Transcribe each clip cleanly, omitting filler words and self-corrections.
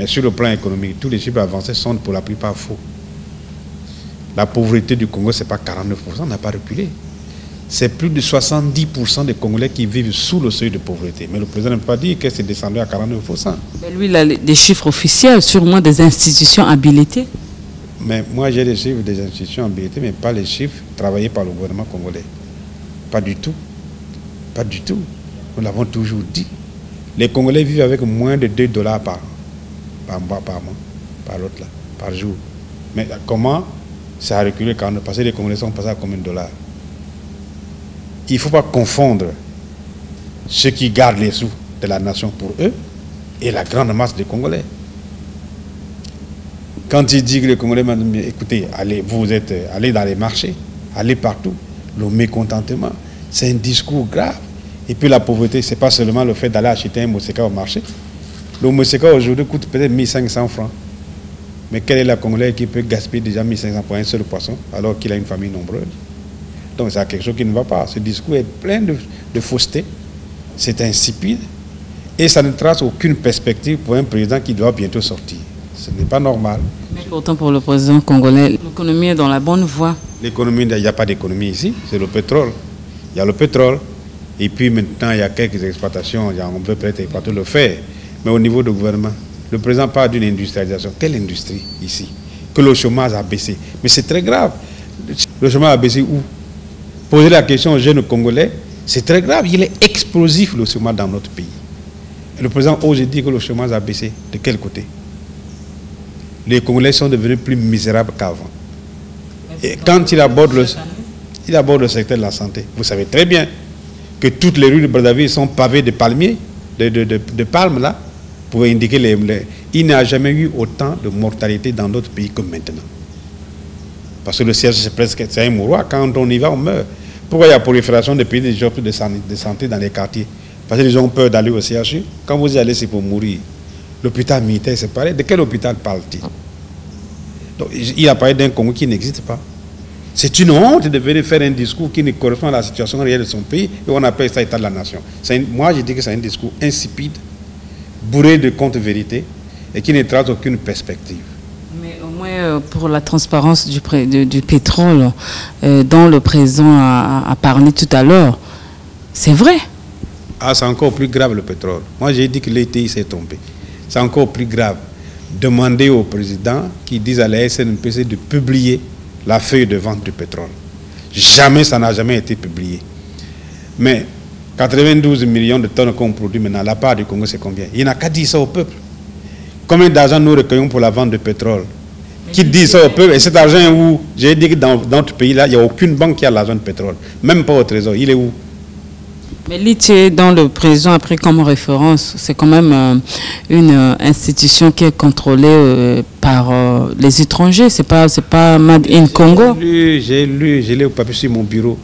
Mais sur le plan économique, tous les chiffres avancés sont pour la plupart faux. La pauvreté du Congo, ce n'est pas 49%, on n'a pas reculé. C'est plus de 70% des Congolais qui vivent sous le seuil de pauvreté. Mais le président n'a pas dit que c'est descendu à 49%. Mais lui, il a des chiffres officiels, sûrement des institutions habilitées. Mais moi, j'ai des chiffres des institutions habilitées, mais pas les chiffres travaillés par le gouvernement congolais. Pas du tout. Pas du tout. Nous l'avons toujours dit. Les Congolais vivent avec moins de $2 par mois, par l'autre là, par jour. Mais comment ça a reculé quand parce que les Congolais sont passés à combien de dollars? Il ne faut pas confondre ceux qui gardent les sous de la nation pour eux et la grande masse des Congolais. Quand il dit que les Congolais, écoutez, allez dans les marchés, allez partout, le mécontentement, c'est un discours grave. Et puis la pauvreté, ce n'est pas seulement le fait d'aller acheter un mousseka au marché. Le mousseka aujourd'hui coûte peut-être 1500 francs. Mais quel est le Congolais qui peut gaspiller déjà 1500 pour un seul poisson alors qu'il a une famille nombreuse? Donc c'est quelque chose qui ne va pas. Ce discours est plein de fausseté. C'est insipide. Et ça ne trace aucune perspective pour un président qui doit bientôt sortir. Ce n'est pas normal. Mais pourtant pour le président congolais, l'économie est dans la bonne voie. L'économie, il n'y a pas d'économie ici, c'est le pétrole. Il y a le pétrole. Et puis maintenant, il y a quelques exploitations. On peut peut-être exploiter le fer. Mais au niveau du gouvernement, le président parle d'une industrialisation. Quelle industrie ici? Que le chômage a baissé. Mais c'est très grave. Le chômage a baissé où? Poser la question aux jeunes Congolais, c'est très grave. Il est explosif le chômage dans notre pays. Et le président ose dire que le chômage a baissé. De quel côté? Les Congolais sont devenus plus misérables qu'avant. Et quand il aborde le secteur de la santé, vous savez très bien que toutes les rues de Brazzaville sont pavées de palmiers, de palmes là, pour indiquer il n'y a jamais eu autant de mortalité dans notre pays que maintenant. Parce que le siège, c'est un mouroir. Quand on y va, on meurt. Pourquoi il y a prolifération de pays de santé dans les quartiers? Parce que les gens ont peur d'aller au CHU. Quand vous y allez, c'est pour mourir. L'hôpital militaire, c'est pareil. De quel hôpital parle-t-il? Donc, il a parlé d'un Congo qui n'existe pas. C'est une honte de venir faire un discours qui ne correspond à la situation réelle de son pays et on appelle ça État de la nation. Moi, je dis que c'est un discours insipide, bourré de contre-vérités et qui ne trace aucune perspective. Mais au moins pour la transparence du pétrole dont le président a parlé tout à l'heure, c'est vrai. Ah, c'est encore plus grave le pétrole. Moi, j'ai dit que l'ETI s'est trompé. C'est encore plus grave. Demandez au président qui dise à la SNPC de publier la feuille de vente du pétrole. Jamais, ça n'a jamais été publié. Mais 92 millions de tonnes qu'on produit maintenant, la part du Congo, c'est combien? Il n'a qu'à dire ça au peuple. Combien d'argent nous recueillons pour la vente de pétrole? Qui dit ça au peuple? Et cet argent où? J'ai dit que dans notre pays-là, il n'y a aucune banque qui a l'argent de pétrole. Même pas au trésor. Il est où? Mais l'IT, dont le président a pris comme référence, c'est quand même une institution qui est contrôlée par les étrangers. C'est pas Made in Congo. J'ai lu, je l'ai au papier sur mon bureau.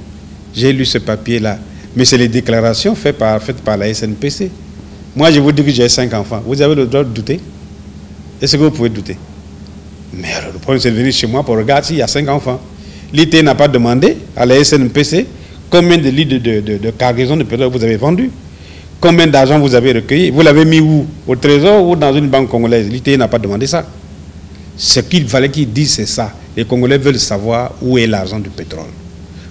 J'ai lu ce papier-là. Mais c'est les déclarations faites par la SNPC. Moi, je vous dis que j'ai 5 enfants. Vous avez le droit de douter? Est-ce que vous pouvez douter? Mais alors, le problème, c'est de venir chez moi pour regarder s'il y a 5 enfants. L'IT n'a pas demandé à la SNPC combien de litres de cargaison de pétrole vous avez vendu? Combien d'argent vous avez recueilli? Vous l'avez mis où? Au trésor ou dans une banque congolaise? L'IT n'a pas demandé ça. Ce qu'il fallait qu'ils disent, c'est ça. Les Congolais veulent savoir où est l'argent du pétrole.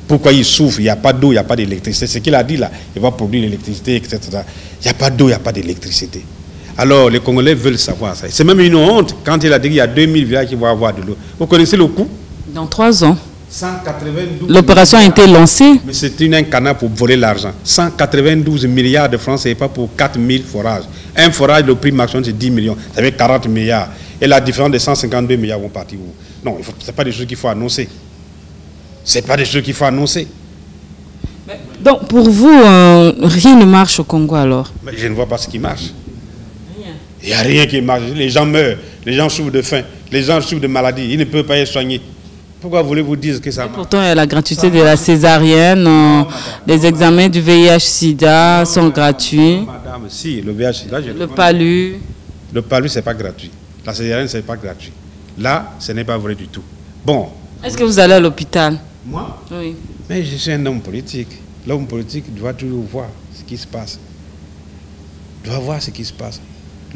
Pourquoi ils souffrent? Il n'y a pas d'eau, il n'y a pas d'électricité. Ce qu'il a dit là, il va produire l'électricité, etc. Il n'y a pas d'eau, il n'y a pas d'électricité. Alors, les Congolais veulent savoir ça. C'est même une honte quand il a dit qu'il y a 2000 villages qui vont avoir de l'eau. Vous connaissez le coût? Dans 3 ans. 192 L'opération a été lancée. Mais c'est un canard pour voler l'argent. 192 milliards de francs, c'est pas pour 4000 forages. Un forage, le prix maximum, c'est 10 millions. Ça fait 40 milliards. Et la différence de 152 milliards vont partir où? Non, ce n'est pas des choses qu'il faut annoncer. Ce n'est pas des choses qu'il faut annoncer. Donc, pour vous, rien ne marche au Congo alors? Mais je ne vois pas ce qui marche. Rien. Il n'y a rien qui marche. Les gens meurent, les gens souffrent de faim, les gens souffrent de maladies. Ils ne peuvent pas être soignés. Pourquoi voulez-vous dire que ça marche? Pourtant, il y a la gratuité de la césarienne, les examens du VIH-Sida sont gratuits. Madame, si, le VIH-Sida, le PALU. Le PALU, ce n'est pas gratuit. La césarienne, ce n'est pas gratuit. Là, ce n'est pas vrai du tout. Bon. Est-ce que vous allez à l'hôpital? Moi? Oui. Mais je suis un homme politique. L'homme politique doit toujours voir ce qui se passe. Doit voir ce qui se passe.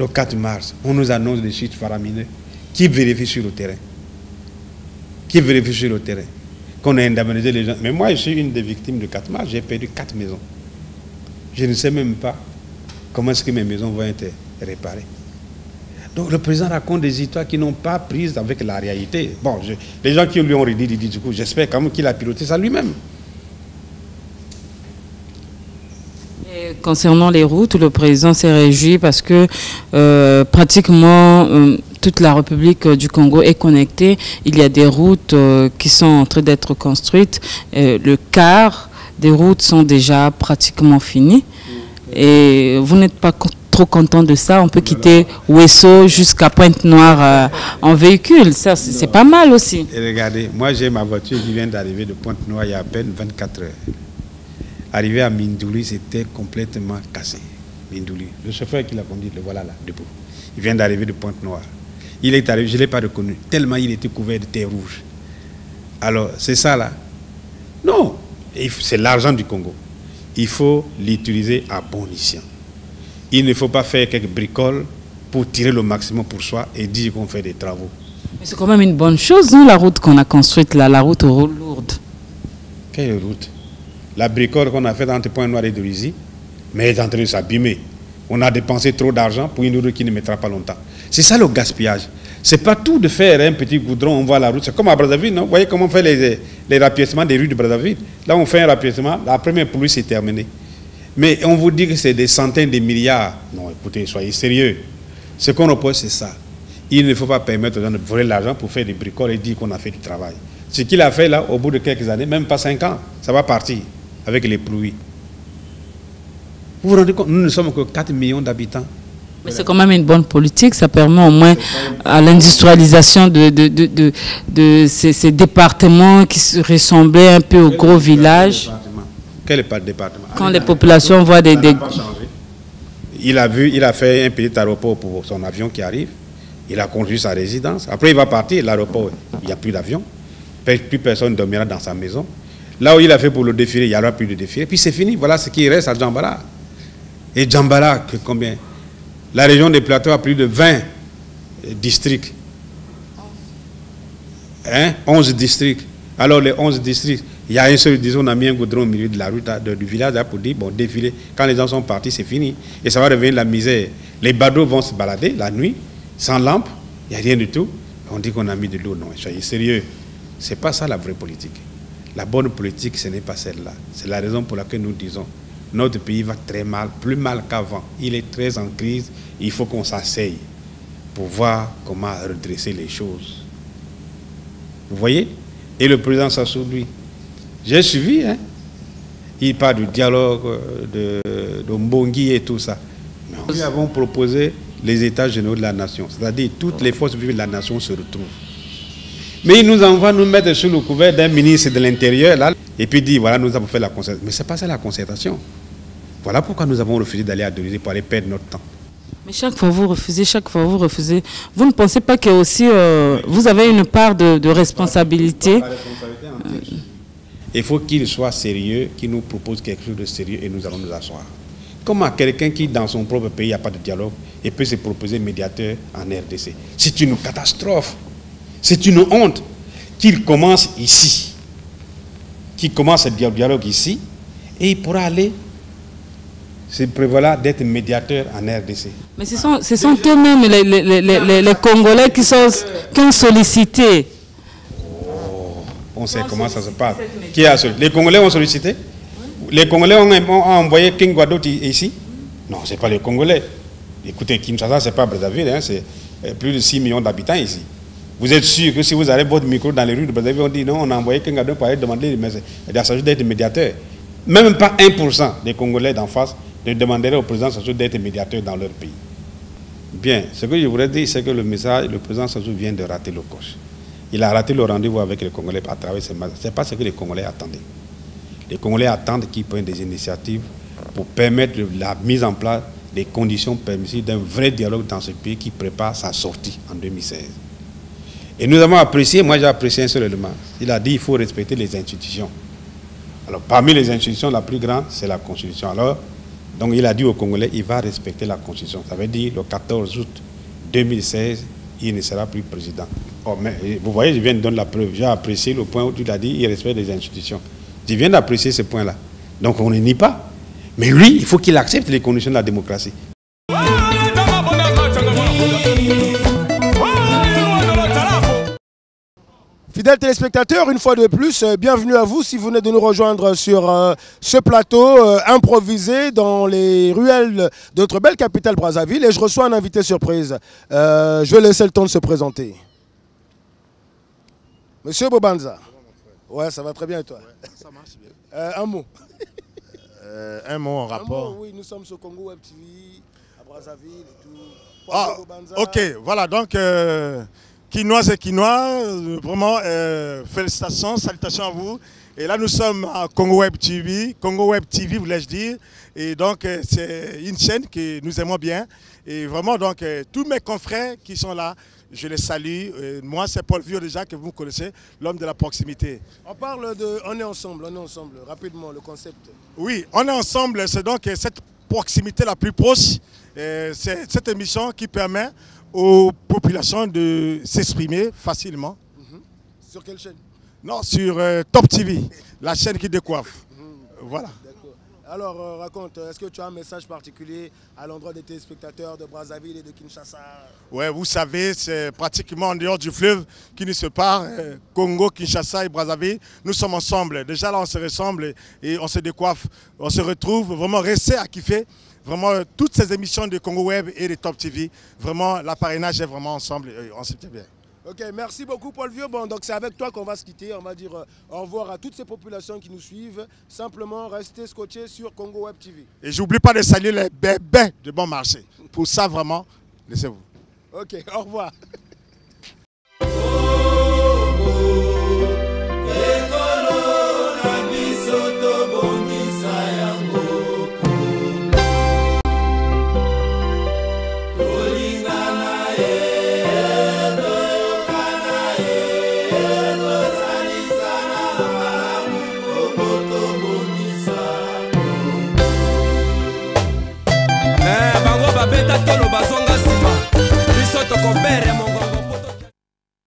le 4 mars, on nous annonce des chiffres faramineux. Qui vérifie sur le terrain? Qui vérifie sur le terrain? Qu'on a indemnisé les gens. Mais moi, je suis une des victimes du 4 mars. J'ai perdu 4 maisons. Je ne sais même pas comment est-ce que mes maisons vont être réparées. Donc le président raconte des histoires qui n'ont pas prises avec la réalité. Bon, les gens qui lui ont redit, du coup, j'espère quand même qu'il a piloté ça lui-même. Concernant les routes, le président s'est réjoui parce que pratiquement toute la République du Congo est connectée. Il y a des routes qui sont en train d'être construites. Le quart des routes sont déjà pratiquement finies. Et vous n'êtes pas trop content de ça? On peut quitter Ouesso jusqu'à Pointe-Noire en véhicule. Ça, c'est pas mal aussi. Et regardez, moi j'ai ma voiture qui vient d'arriver de Pointe-Noire il y a à peine 24 heures. Arrivé à Mindouli, c'était complètement cassé. Mindouli. Le chauffeur qui l'a conduit, le voilà là, debout. Il vient d'arriver de Pointe-Noire. Il est arrivé, je ne l'ai pas reconnu, tellement il était couvert de terre rouge. Alors, c'est ça là. Non, c'est l'argent du Congo. Il faut l'utiliser à bon escient. Il ne faut pas faire quelques bricoles pour tirer le maximum pour soi et dire qu'on fait des travaux. Mais c'est quand même une bonne chose, hein, la route qu'on a construite là, la route aux lourdes. Quelle route? La bricole qu'on a faite entre Pointe-Noire et Dorizy, mais elle est en train de s'abîmer. On a dépensé trop d'argent pour une route qui ne mettra pas longtemps. C'est ça le gaspillage. C'est pas tout de faire un petit goudron, on voit la route. C'est comme à Brazzaville, non? Vous voyez comment on fait les rapiècements des rues de Brazzaville? Là, on fait un rapiècement, la première pluie, c'est terminé. Mais on vous dit que c'est des centaines de milliards. Non, écoutez, soyez sérieux. Ce qu'on oppose, c'est ça. Il ne faut pas permettre aux gens de voler l'argent pour faire des bricoles et dire qu'on a fait du travail. Ce qu'il a fait là, au bout de quelques années, même pas 5 ans, ça va partir avec les pluies. Vous vous rendez compte, nous ne sommes que 4 millions d'habitants. Mais c'est quand même une bonne politique, ça permet au moins à l'industrialisation de ces départements qui ressemblaient un peu aux gros villages. Quel n'est pas le département? Quand les populations voient des... Il a fait un petit aéroport pour son avion qui arrive. Il a construit sa résidence. Après, il va partir. L'aéroport, il n'y a plus d'avion. Plus personne ne dormira dans sa maison. Là où il a fait pour le défilé, il n'y aura plus de défilé. Puis c'est fini. Voilà ce qui reste à Djambala. Et Djambala, combien? La région des Plateaux a plus de 20 districts. 11 districts. Alors les 11 districts, il y a un seul, disons, on a mis un goudron au milieu de la route du village là, pour dire, bon, défiler. Quand les gens sont partis, c'est fini. Et ça va devenir la misère. Les badauds vont se balader la nuit, sans lampe, il n'y a rien du tout. On dit qu'on a mis de l'eau. Non, soyez sérieux. Ce n'est pas ça la vraie politique. La bonne politique, ce n'est pas celle-là. C'est la raison pour laquelle nous disons, notre pays va très mal, plus mal qu'avant. Il est très en crise. Il faut qu'on s'asseye pour voir comment redresser les choses. Vous voyez? Et le président Sassou, lui, j'ai suivi, hein? Il parle du dialogue, de Mbongi et tout ça. Non. Nous avons proposé les États généraux de la nation, c'est-à-dire toutes les forces vives de la nation se retrouvent. Mais il nous envoie nous mettre sous le couvert d'un ministre de l'Intérieur, là, et puis dit, voilà, nous avons fait la concertation. Mais ce n'est pas ça la concertation. Voilà pourquoi nous avons refusé d'aller à Dorizy pour aller perdre notre temps. Mais chaque fois vous refusez, chaque fois vous refusez. Vous ne pensez pas que aussi vous avez une part de responsabilité? Il faut qu'il soit sérieux, qu'il nous propose quelque chose de sérieux et nous allons nous asseoir. Comment quelqu'un qui, dans son propre pays, n'a pas de dialogue et peut se proposer médiateur en RDC? C'est une catastrophe. C'est une honte qu'il commence ici. Qu'il commence le dialogue ici et il pourra aller se prévaloir d'être médiateur en RDC. Mais ce sont eux-mêmes les Congolais qui ont sollicité. On sait comment ça se passe. Qui a sollicité? Les Congolais ont sollicité? Les Congolais ont envoyé King Guadot ici? Non, ce n'est pas les Congolais. Écoutez, Kinshasa, ce n'est pas Brazzaville, hein, c'est plus de 6 millions d'habitants ici. Vous êtes sûr que si vous avez votre micro dans les rues de Brazzaville, on dit non, on a envoyé King Guadot pour aller demander, mais il s'agit d'être médiateur. Même pas 1% des Congolais d'en face ne demanderaient au président Sassou d'être médiateur dans leur pays. Bien, ce que je voudrais dire, c'est que le président Sassou vient de rater le coche. Il a raté le rendez-vous avec les Congolais à travers ces matchs. Ce n'est pas ce que les Congolais attendaient. Les Congolais attendent qu'ils prennent des initiatives pour permettre la mise en place des conditions permissives d'un vrai dialogue dans ce pays qui prépare sa sortie en 2016. Et nous avons apprécié, moi j'ai apprécié un seul élément. Il a dit qu'il faut respecter les institutions. Alors parmi les institutions, la plus grande, c'est la Constitution. Alors, Donc il a dit aux Congolais, il va respecter la Constitution. Ça veut dire le 14 août 2016, il ne sera plus président. Oh, mais vous voyez, je viens de donner la preuve. J'ai apprécié le point où tu l'as dit, il respecte les institutions. Je viens d'apprécier ce point-là. Donc on ne nie pas. Mais lui, il faut qu'il accepte les conditions de la démocratie. Fidèles téléspectateurs, une fois de plus, bienvenue à vous si vous venez de nous rejoindre sur ce plateau improvisé dans les ruelles de notre belle capitale Brazzaville. Et je reçois un invité surprise. Je vais laisser le temps de se présenter. Monsieur Bobanza. Ouais, ça va très bien et toi? Ouais, ça marche bien. Un mot. Un mot en rapport. Un mot, oui, nous sommes sur Congo Web TV, à Brazzaville et tout. Ah, ok, voilà, donc, Quinois et Quinois, vraiment, félicitations, salutations à vous. Et là, nous sommes à Congo Web TV, voulais-je dire. Et donc, c'est une chaîne que nous aimons bien. Et vraiment, donc, tous mes confrères qui sont là, je les salue. Moi, c'est Paul Vieux déjà, que vous connaissez, l'homme de la proximité. On parle de On est ensemble, rapidement, le concept. Oui, On est ensemble, c'est donc cette proximité la plus proche. C'est cette émission qui permet aux populations de s'exprimer facilement. Sur quelle chaîne? Non, sur Top TV, la chaîne qui décoiffe. Voilà. Alors, raconte, est-ce que tu as un message particulier à l'endroit des téléspectateurs de Brazzaville et de Kinshasa? Oui, vous savez, c'est pratiquement en dehors du fleuve qui nous sépare, Congo, Kinshasa et Brazzaville. Nous sommes ensemble. Déjà là, on se ressemble et on se décoiffe. On se retrouve vraiment restés à kiffer. Vraiment, toutes ces émissions de Congo Web et de Top TV, vraiment, l'appareillage est vraiment ensemble et on se tient bien. Ok, merci beaucoup Paul Vieux. Bon, donc c'est avec toi qu'on va se quitter. On va dire au revoir à toutes ces populations qui nous suivent. Simplement, restez scotchés sur Congo Web TV. Et j'oublie pas de saluer les bébés de bon marché. Pour ça, vraiment, laissez-vous. Ok, au revoir. Bazonga sima, biso tokobere